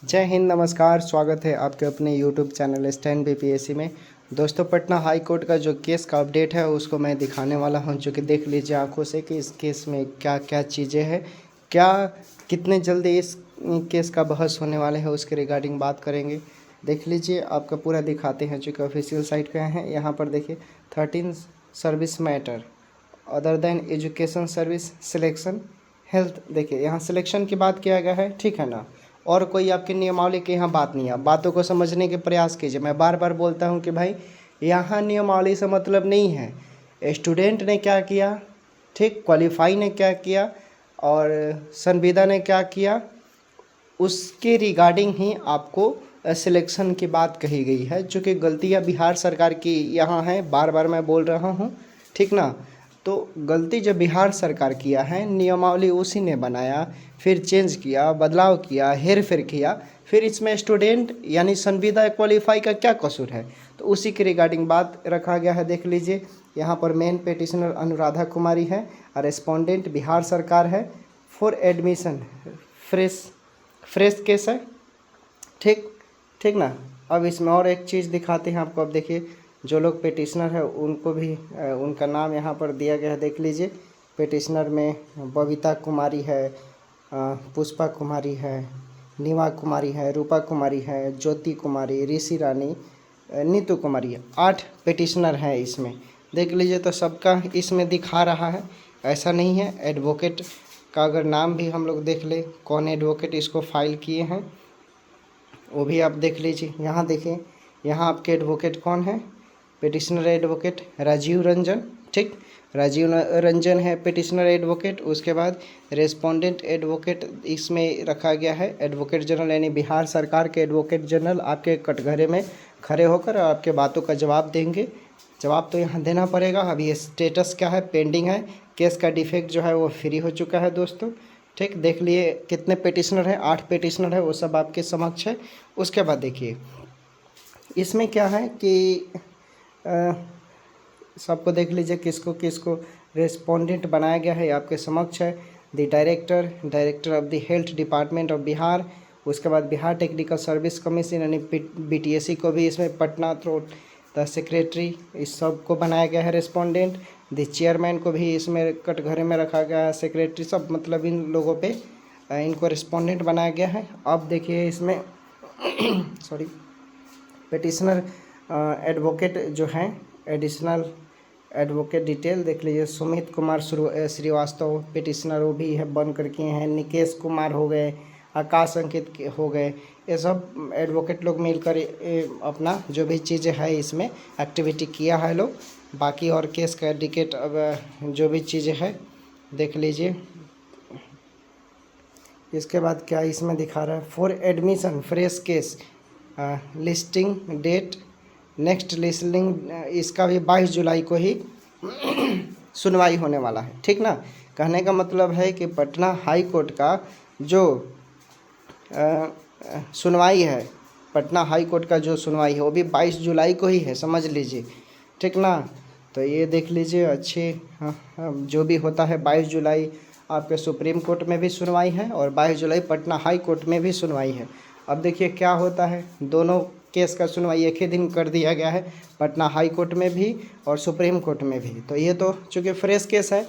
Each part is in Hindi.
जय हिंद, नमस्कार। स्वागत है आपके अपने यूट्यूब चैनल स्टैंड बीपीएससी में। दोस्तों, पटना हाई कोर्ट का जो केस का अपडेट है उसको मैं दिखाने वाला हूं, जो कि देख लीजिए आंखों से कि इस केस में क्या क्या चीज़ें हैं, क्या कितने जल्दी इस केस का बहस होने वाले हैं उसके रिगार्डिंग बात करेंगे। देख लीजिए, आपका पूरा दिखाते हैं, जो कि ऑफिशियल साइट पे हैं। यहाँ पर देखिए 13 service matter other than education service selection health. देखिए यहाँ सिलेक्शन की बात किया गया है, ठीक है ना। और कोई आपकी नियमावली की यहाँ बात नहीं है। बातों को समझने के प्रयास कीजिए। मैं बार बार बोलता हूँ कि भाई यहाँ नियमावली से मतलब नहीं है स्टूडेंट ने क्या किया, ठीक, क्वालिफाई ने क्या किया और संविदा ने क्या किया, उसके रिगार्डिंग ही आपको सिलेक्शन की बात कही गई है। जो कि गलतियाँ बिहार सरकार की यहाँ है, बार बार मैं बोल रहा हूँ, ठीक ना। तो गलती जो बिहार सरकार किया है, नियमावली उसी ने बनाया, फिर चेंज किया, बदलाव किया, हेर फेर किया, फिर इसमें स्टूडेंट यानी संविदा क्वालिफाई का क्या कसूर है, तो उसी के रिगार्डिंग बात रखा गया है। देख लीजिए यहाँ पर मेन पेटिशनर अनुराधा कुमारी है, रेस्पोंडेंट बिहार सरकार है। फॉर एडमिशन फ्रेश केस है, ठीक ठीक ना। अब इसमें और एक चीज़ दिखाते हैं आपको। अब देखिए जो लोग पेटिशनर है उनको भी उनका नाम यहाँ पर दिया गया है। देख लीजिए पेटिशनर में बबीता कुमारी है, पुष्पा कुमारी है, नीमा कुमारी है, रूपा कुमारी है, ज्योति कुमारी, ऋषि रानी, नीतू कुमारी है। 8 पेटिशनर हैं इसमें। देख लीजिए तो सबका इसमें दिखा रहा है, ऐसा नहीं है। एडवोकेट का अगर नाम भी हम लोग देख ले, कौन एडवोकेट इसको फाइल किए हैं वो भी आप देख लीजिए। यहाँ देखिए, यहाँ आपके एडवोकेट कौन है, पेटिशनर एडवोकेट राजीव रंजन, ठीक, राजीव रंजन है पेटिशनर एडवोकेट। उसके बाद रेस्पोंडेंट एडवोकेट इसमें रखा गया है एडवोकेट जनरल, यानी बिहार सरकार के एडवोकेट जनरल आपके कटघरे में खड़े होकर आपके बातों का जवाब देंगे। जवाब तो यहाँ देना पड़ेगा। अभी ये स्टेटस क्या है, पेंडिंग है। केस का डिफेक्ट जो है वो फ्री हो चुका है दोस्तों, ठीक। देख लिए कितने पेटिशनर हैं, 8 पेटिशनर है, वो सब आपके समक्ष है। उसके बाद देखिए इसमें क्या है कि सबको देख लीजिए किसको किसको रेस्पोंडेंट बनाया गया है, आपके समक्ष है। The director of the health department of Bihar. उसके बाद बिहार टेक्निकल सर्विस कमीशन यानी बीटीएससी को भी इसमें पटना थ्रू द सेक्रेटरी, इस सब को बनाया गया है रेस्पोंडेंट। द चेयरमैन को भी इसमें कटघरे में रखा गया है, सेक्रेटरी, सब मतलब इन लोगों पे इनको रिस्पोंडेंट बनाया गया है। अब देखिए इसमें सॉरी पेटिशनर एडवोकेट जो हैं, एडिशनल एडवोकेट डिटेल देख लीजिए। सुमित कुमार श्रीवास्तव पेटिशनर वो भी है बन कर किए हैं। निकेश कुमार हो गए, आकाश अंकित हो गए, ये सब एडवोकेट लोग मिलकर अपना जो भी चीज़ें है इसमें एक्टिविटी किया है लोग। बाकी और केस का एडिकेट अब जो भी चीज़ें है देख लीजिए। इसके बाद क्या इसमें दिखा रहा है, for admission fresh case listing date next listing, इसका भी 22 जुलाई को ही सुनवाई होने वाला है, ठीक ना। कहने का मतलब है कि पटना हाई कोर्ट का जो सुनवाई है, पटना हाई कोर्ट का जो सुनवाई है वो भी 22 जुलाई को ही है, समझ लीजिए, ठीक ना। तो ये देख लीजिए अच्छे, जो भी होता है 22 जुलाई आपके सुप्रीम कोर्ट में भी सुनवाई है और 22 जुलाई पटना हाई कोर्ट में भी सुनवाई है। अब देखिए क्या होता है, दोनों केस का सुनवाई एक ही दिन कर दिया गया है, पटना हाई कोर्ट में भी और सुप्रीम कोर्ट में भी। तो ये तो चूँकि फ्रेश केस है,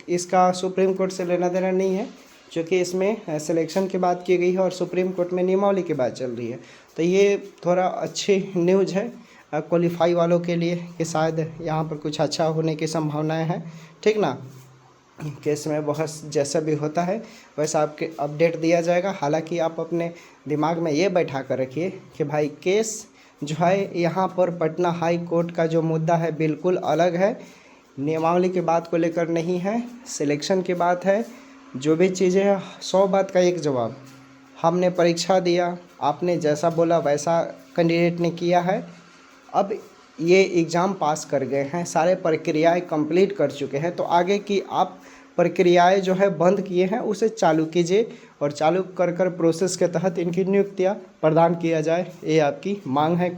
इसका सुप्रीम कोर्ट से लेना देना नहीं है, क्योंकि इसमें सिलेक्शन की बात की गई है और सुप्रीम कोर्ट में नियमावली की बात चल रही है। तो ये थोड़ा अच्छी न्यूज़ है क्वालिफाई वालों के लिए कि शायद यहाँ पर कुछ अच्छा होने की संभावनाएँ हैं, ठीक ना। केस में बहस जैसा भी होता है वैसा आपके अपडेट दिया जाएगा। हालांकि आप अपने दिमाग में ये बैठा कर रखिए कि भाई केस जो है यहाँ पर पटना हाई कोर्ट का जो मुद्दा है बिल्कुल अलग है, नियमावली की बात को लेकर नहीं है, सिलेक्शन की बात है। जो भी चीज़ें हैं 100 बात का एक जवाब। हमने परीक्षा दिया, आपने जैसा बोला वैसा कैंडिडेट ने किया है। अब ये एग्ज़ाम पास कर गए हैं, सारे प्रक्रियाएं कंप्लीट कर चुके हैं, तो आगे की आप प्रक्रियाएं जो है बंद किए हैं उसे चालू कीजिए और चालू कर प्रोसेस के तहत इनकी नियुक्तियां प्रदान किया जाए, ये आपकी मांग है।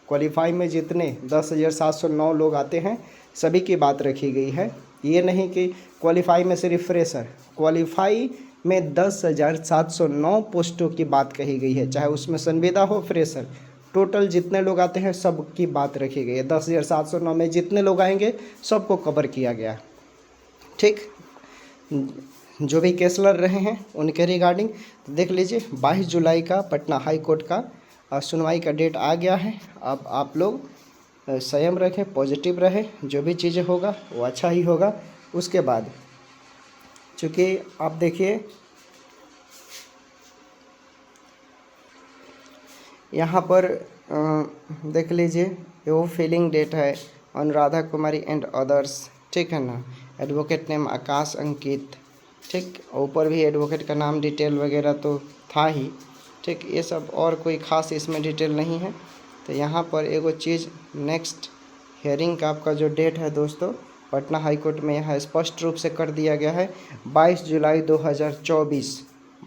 क्वालिफाई में जितने 10,709 लोग आते हैं सभी की बात रखी गई है। ये नहीं कि क्वालिफाई में सिर्फ फ्रेशर, क्वालिफाई में 10,709 पोस्टों की बात कही गई है, चाहे उसमें संविदा हो फ्रेशर, टोटल जितने लोग आते हैं सब की बात रखी गई है। 10,709 में जितने लोग आएंगे सबको कवर किया गया। ठीक, जो भी केस लड़ रहे हैं उनके रिगार्डिंग तो देख लीजिए 22 जुलाई का पटना हाई कोर्ट का सुनवाई का डेट आ गया है। अब आप लोग संयम रखें, पॉजिटिव रहे, जो भी चीज़ें होगा वो अच्छा ही होगा। उसके बाद चूँकि आप देखिए यहाँ पर देख लीजिए वो फिलिंग डेट है अनुराधा कुमारी एंड अदर्स, ठीक है ना। एडवोकेट नेम आकाश अंकित, ठीक, ऊपर भी एडवोकेट का नाम डिटेल वगैरह तो था ही, ठीक, ये सब और कोई ख़ास इसमें डिटेल नहीं है। तो यहाँ पर एगो चीज़ नेक्स्ट हियरिंग का आपका जो डेट है दोस्तों पटना हाई कोर्ट में यहाँ स्पष्ट रूप से कर दिया गया है 22 जुलाई 2024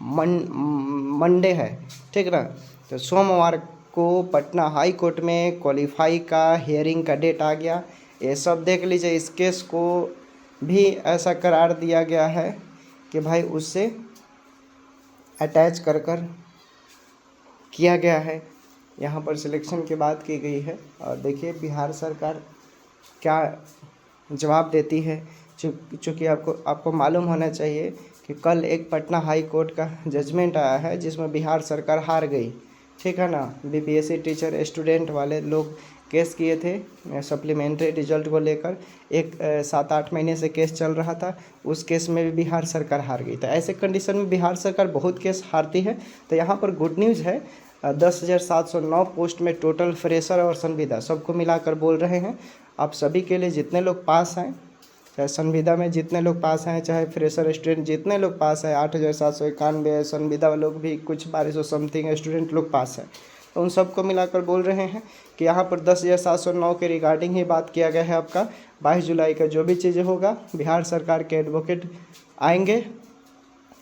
मंडे है, ठीक ना। तो सोमवार को पटना हाई कोर्ट में क्वालिफाई का हियरिंग का डेट आ गया। ये सब देख लीजिए, इस केस को भी ऐसा करार दिया गया है कि भाई उससे अटैच कर किया गया है। यहाँ पर सिलेक्शन की बात की गई है और देखिए बिहार सरकार क्या जवाब देती है। चूँकि आपको मालूम होना चाहिए कि कल एक पटना हाई कोर्ट का जजमेंट आया है जिसमें बिहार सरकार हार गई, ठीक है ना। बीपीएससी टीचर स्टूडेंट वाले लोग केस किए थे सप्लीमेंट्री रिजल्ट को लेकर, एक 7-8 महीने से केस चल रहा था, उस केस में भी बिहार सरकार हार गई। तो ऐसे कंडीशन में बिहार सरकार बहुत केस हारती है। तो यहाँ पर गुड न्यूज़ है, 10,709 पोस्ट में टोटल फ्रेशर और संविदा सबको मिलाकर बोल रहे हैं। आप सभी के लिए जितने लोग पास हैं, चाहे संविदा में जितने लोग पास हैं, चाहे फ्रेशर स्टूडेंट जितने लोग पास हैं, 8,791 है, संविदा लोग भी कुछ 1200 समथिंग स्टूडेंट लोग पास हैं, तो उन सबको मिलाकर बोल रहे हैं कि यहाँ पर 10,709 के रिगार्डिंग ही बात किया गया है। आपका 22 जुलाई का जो भी चीज़ें होगा बिहार सरकार के एडवोकेट आएंगे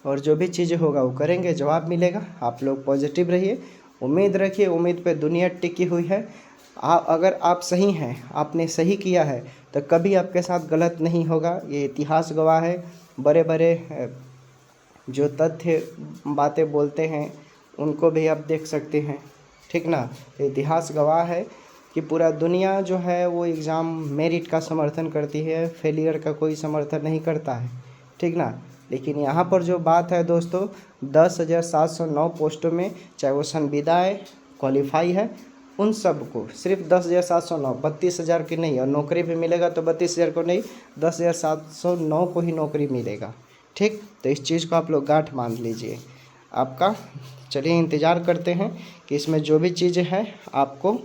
और जो भी चीज़ें होगा वो करेंगे, जवाब मिलेगा। आप लोग पॉजिटिव रहिए, उम्मीद रखिए, उम्मीद पे दुनिया टिकी हुई है। अगर आप सही हैं, आपने सही किया है तो कभी आपके साथ गलत नहीं होगा, ये इतिहास गवाह है। बड़े बड़े जो तथ्य बातें बोलते हैं उनको भी आप देख सकते हैं, ठीक ना। तो इतिहास गवाह है कि पूरा दुनिया जो है वो एग्ज़ाम मेरिट का समर्थन करती है, फेलियर का कोई समर्थन नहीं करता है, ठीक ना। लेकिन यहाँ पर जो बात है दोस्तों 10,709 पोस्टों में, चाहे वो संविदाएँ क्वालिफाई है, उन सब को सिर्फ 10,709, 32,000 की नहीं, और नौकरी भी मिलेगा तो 32,000 को नहीं, 10,709 को ही नौकरी मिलेगा, ठीक। तो इस चीज़ को आप लोग गांठ बांध लीजिए आपका। चलिए इंतज़ार करते हैं कि इसमें जो भी चीज़ें हैं आपको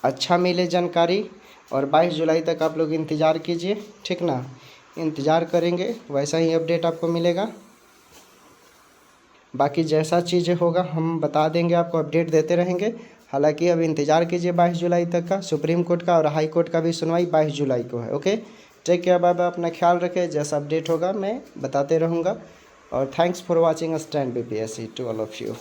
अच्छा मिले जानकारी, और 22 जुलाई तक आप लोग इंतज़ार कीजिए, ठीक ना। इंतज़ार करेंगे वैसा ही अपडेट आपको मिलेगा। बाकी जैसा चीज़ें होगा हम बता देंगे, आपको अपडेट देते रहेंगे। हालांकि अब इंतज़ार कीजिए 22 जुलाई तक का। सुप्रीम कोर्ट का और हाई कोर्ट का भी सुनवाई 22 जुलाई को है। Okay, take care, bye bye, अपना ख्याल रखें। जैसा अपडेट होगा मैं बताते रहूँगा। और thanks for watching stand BPSC to all of you.